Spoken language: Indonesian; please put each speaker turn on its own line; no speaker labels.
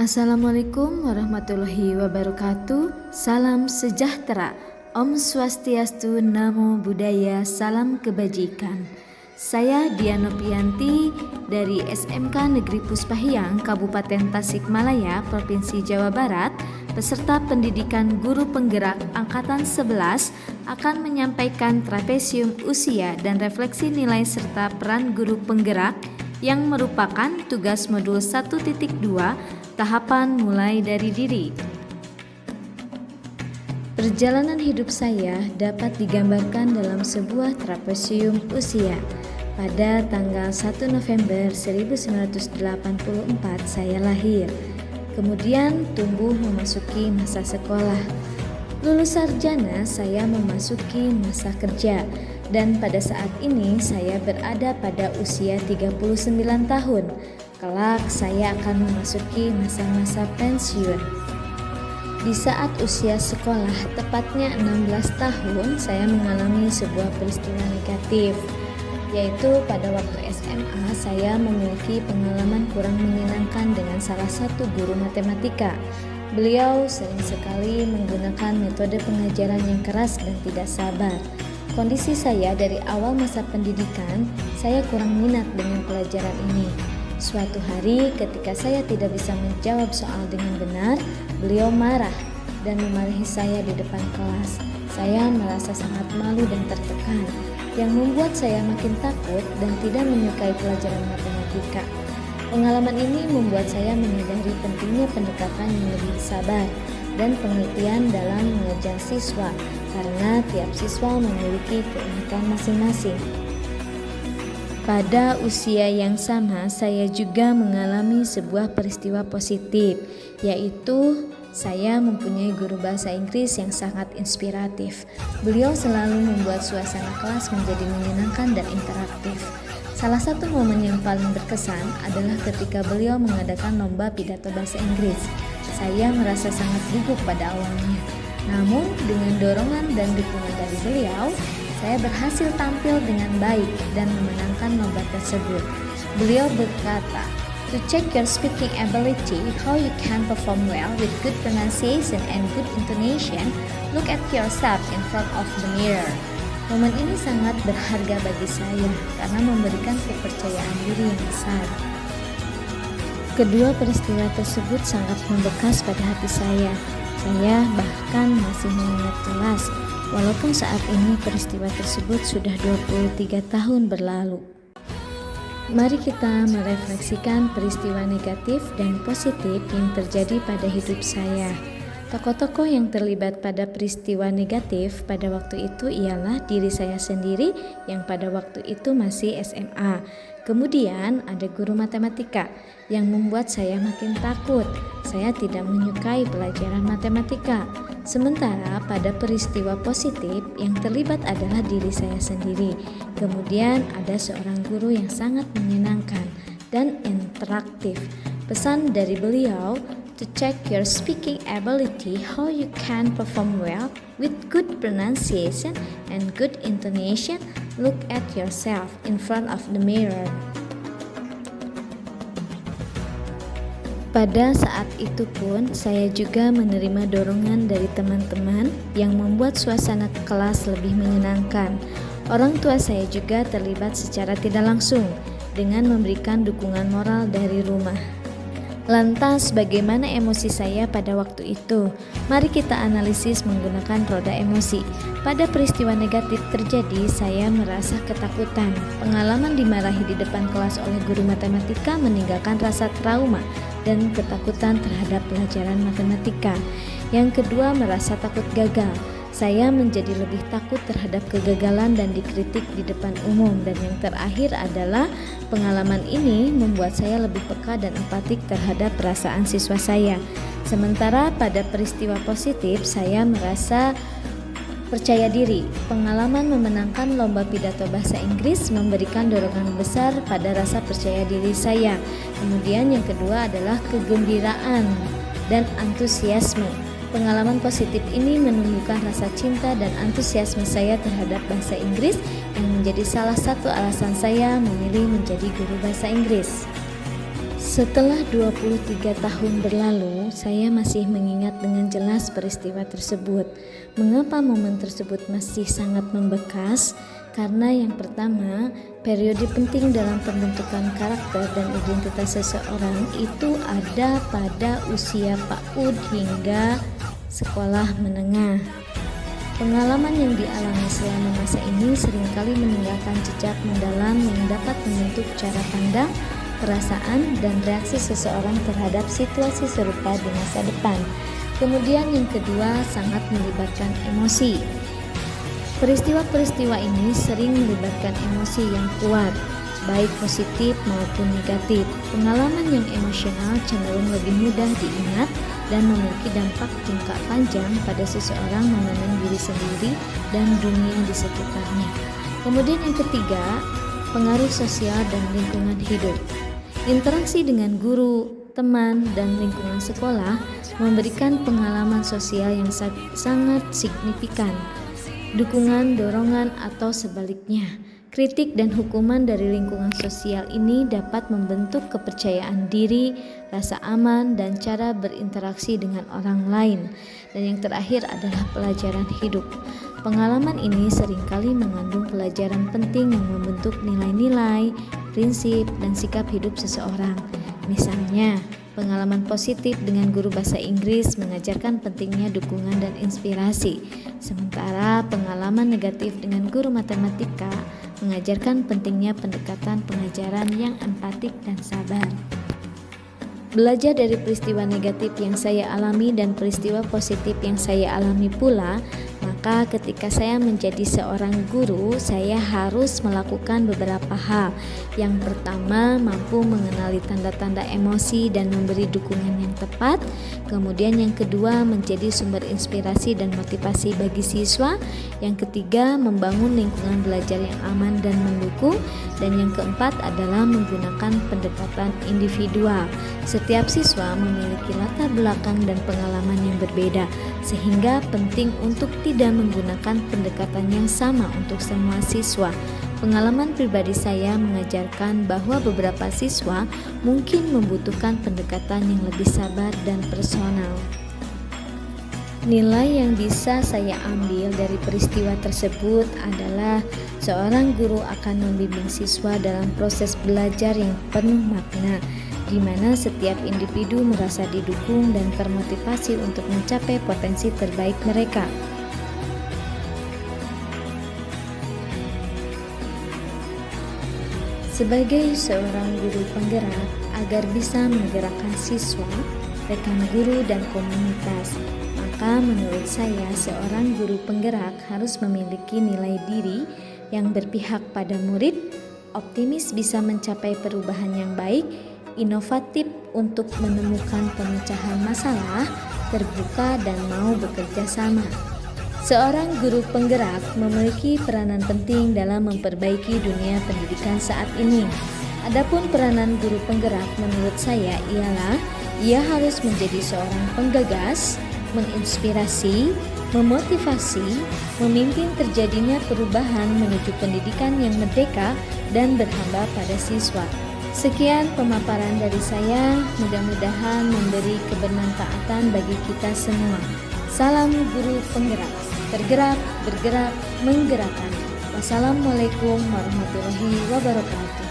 Assalamualaikum warahmatullahi wabarakatuh. Salam sejahtera. Om Swastiastu, Namo Buddhaya, salam kebajikan. Saya Diana Pianti dari SMK Negeri Puspahyang, Kabupaten Tasikmalaya, Provinsi Jawa Barat, peserta pendidikan guru penggerak Angkatan 11 akan menyampaikan trapesium usia dan refleksi nilai serta peran guru penggerak yang merupakan tugas modul 1.2 tahapan mulai dari diri. Perjalanan hidup saya dapat digambarkan dalam sebuah trapesium usia. Pada tanggal 1 November 1984 saya lahir. Kemudian tumbuh memasuki masa sekolah. Lulus sarjana saya memasuki masa kerja. Dan pada saat ini saya berada pada usia 39 tahun. Kelak saya akan memasuki masa-masa pensiun. Di saat usia sekolah, tepatnya 16 tahun, saya mengalami sebuah peristiwa negatif, yaitu pada waktu SMA saya memiliki pengalaman kurang menyenangkan dengan salah satu guru matematika. Beliau sering sekali menggunakan metode pengajaran yang keras dan tidak sabar. Kondisi saya dari awal masa pendidikan, saya kurang minat dengan pelajaran ini. Suatu hari ketika saya tidak bisa menjawab soal dengan benar, beliau marah dan memarahi saya di depan kelas. Saya merasa sangat malu dan tertekan, yang membuat saya makin takut dan tidak menyukai pelajaran matematika. Pengalaman ini membuat saya menyadari pentingnya pendekatan yang lebih sabar dan pengertian dalam mengajar siswa, karena tiap siswa memiliki keunikan masing-masing. Pada usia yang sama, saya juga mengalami sebuah peristiwa positif, yaitu saya mempunyai guru bahasa Inggris yang sangat inspiratif. Beliau selalu membuat suasana kelas menjadi menyenangkan dan interaktif. Salah satu momen yang paling berkesan adalah ketika beliau mengadakan lomba pidato bahasa Inggris. Saya merasa sangat gugup pada awalnya. Namun, dengan dorongan dan dukungan dari beliau, saya berhasil tampil dengan baik dan memenangkan lomba tersebut. Beliau berkata, "To check your speaking ability, how you can perform well with good pronunciation and good intonation, look at yourself in front of the mirror." Momen ini sangat berharga bagi saya karena memberikan kepercayaan diri yang besar. Kedua peristiwa tersebut sangat membekas pada hati saya. Saya bahkan masih mengingat jelas, walaupun saat ini peristiwa tersebut sudah 23 tahun berlalu. Mari kita merefleksikan peristiwa negatif dan positif yang terjadi pada hidup saya. Tokoh-tokoh yang terlibat pada peristiwa negatif pada waktu itu ialah diri saya sendiri yang pada waktu itu masih SMA. Kemudian ada guru matematika yang membuat saya makin takut. Saya tidak menyukai pelajaran matematika. Sementara pada peristiwa positif yang terlibat adalah diri saya sendiri. Kemudian ada seorang guru yang sangat menyenangkan dan interaktif. Pesan dari beliau, to check your speaking ability, how you can perform well with good pronunciation and good intonation, look at yourself in front of the mirror. Pada saat itu pun saya juga menerima dorongan dari teman-teman yang membuat suasana kelas lebih menyenangkan. Orang tua saya juga terlibat secara tidak langsung dengan memberikan dukungan moral dari rumah. Lantas bagaimana emosi saya pada waktu itu? Mari kita analisis menggunakan roda emosi. Pada peristiwa negatif terjadi, saya merasa ketakutan. Pengalaman dimarahi di depan kelas oleh guru matematika meninggalkan rasa trauma dan ketakutan terhadap pelajaran matematika. Yang kedua, merasa takut gagal. Saya menjadi lebih takut terhadap kegagalan dan dikritik di depan umum. Dan yang terakhir adalah pengalaman ini membuat saya lebih peka dan empatik terhadap perasaan siswa saya. Sementara pada peristiwa positif saya merasa percaya diri. Pengalaman memenangkan lomba pidato bahasa Inggris memberikan dorongan besar pada rasa percaya diri saya. Kemudian yang kedua adalah kegembiraan dan antusiasme. Pengalaman positif ini menumbuhkan rasa cinta dan antusiasme saya terhadap bahasa Inggris yang menjadi salah satu alasan saya memilih menjadi guru bahasa Inggris. Setelah 23 tahun berlalu, saya masih mengingat dengan jelas peristiwa tersebut. Mengapa momen tersebut masih sangat membekas? Karena yang pertama, periode penting dalam pembentukan karakter dan identitas seseorang itu ada pada usia PAUD hingga sekolah menengah. Pengalaman yang dialami selama masa ini seringkali meninggalkan jejak mendalam yang dapat membentuk cara pandang, perasaan, dan reaksi seseorang terhadap situasi serupa di masa depan. Kemudian yang kedua, sangat melibatkan emosi. Peristiwa-peristiwa ini sering melibatkan emosi yang kuat, baik positif maupun negatif. Pengalaman yang emosional cenderung lebih mudah diingat dan memiliki dampak jangka panjang pada seseorang memandang diri sendiri dan dunia di sekitarnya. Kemudian yang ketiga, pengaruh sosial dan lingkungan hidup. Interaksi dengan guru, teman, dan lingkungan sekolah memberikan pengalaman sosial yang sangat signifikan. Dukungan, dorongan, atau sebaliknya, kritik dan hukuman dari lingkungan sosial ini dapat membentuk kepercayaan diri, rasa aman, dan cara berinteraksi dengan orang lain. Dan yang terakhir adalah pelajaran hidup. Pengalaman ini seringkali mengandung pelajaran penting yang membentuk nilai-nilai, prinsip, dan sikap hidup seseorang. Misalnya, pengalaman positif dengan guru bahasa Inggris mengajarkan pentingnya dukungan dan inspirasi. Sementara pengalaman negatif dengan guru matematika mengajarkan pentingnya pendekatan pengajaran yang empatik dan sabar. Belajar dari peristiwa negatif yang saya alami dan peristiwa positif yang saya alami pula, maka ketika saya menjadi seorang guru, saya harus melakukan beberapa hal. Yang pertama, mampu mengenali tanda-tanda emosi dan memberi dukungan yang tepat. Kemudian yang kedua, menjadi sumber inspirasi dan motivasi bagi siswa. Yang ketiga, membangun lingkungan belajar yang aman dan mendukung. Dan yang keempat adalah menggunakan pendekatan individual. Setiap siswa memiliki latar belakang dan pengalaman yang berbeda, sehingga penting untuk tidak menggunakan pendekatan yang sama untuk semua siswa. Pengalaman pribadi saya mengajarkan bahwa beberapa siswa mungkin membutuhkan pendekatan yang lebih sabar dan personal. Nilai yang bisa saya ambil dari peristiwa tersebut adalah seorang guru akan membimbing siswa dalam proses belajar yang penuh makna, di mana setiap individu merasa didukung dan termotivasi untuk mencapai potensi terbaik mereka. Sebagai seorang guru penggerak, agar bisa menggerakkan siswa, rekan guru, dan komunitas, maka menurut saya seorang guru penggerak harus memiliki nilai diri yang berpihak pada murid, optimis bisa mencapai perubahan yang baik, inovatif untuk menemukan pemecahan masalah, terbuka, dan mau bekerja sama. Seorang guru penggerak memiliki peranan penting dalam memperbaiki dunia pendidikan saat ini. Adapun peranan guru penggerak menurut saya ialah ia harus menjadi seorang penggagas, menginspirasi, memotivasi, memimpin terjadinya perubahan menuju pendidikan yang merdeka dan berhamba pada siswa. Sekian pemaparan dari saya, mudah-mudahan memberi kebermanfaatan bagi kita semua. Salam guru penggerak, bergerak, bergerak, menggerakkan. Wassalamualaikum warahmatullahi wabarakatuh.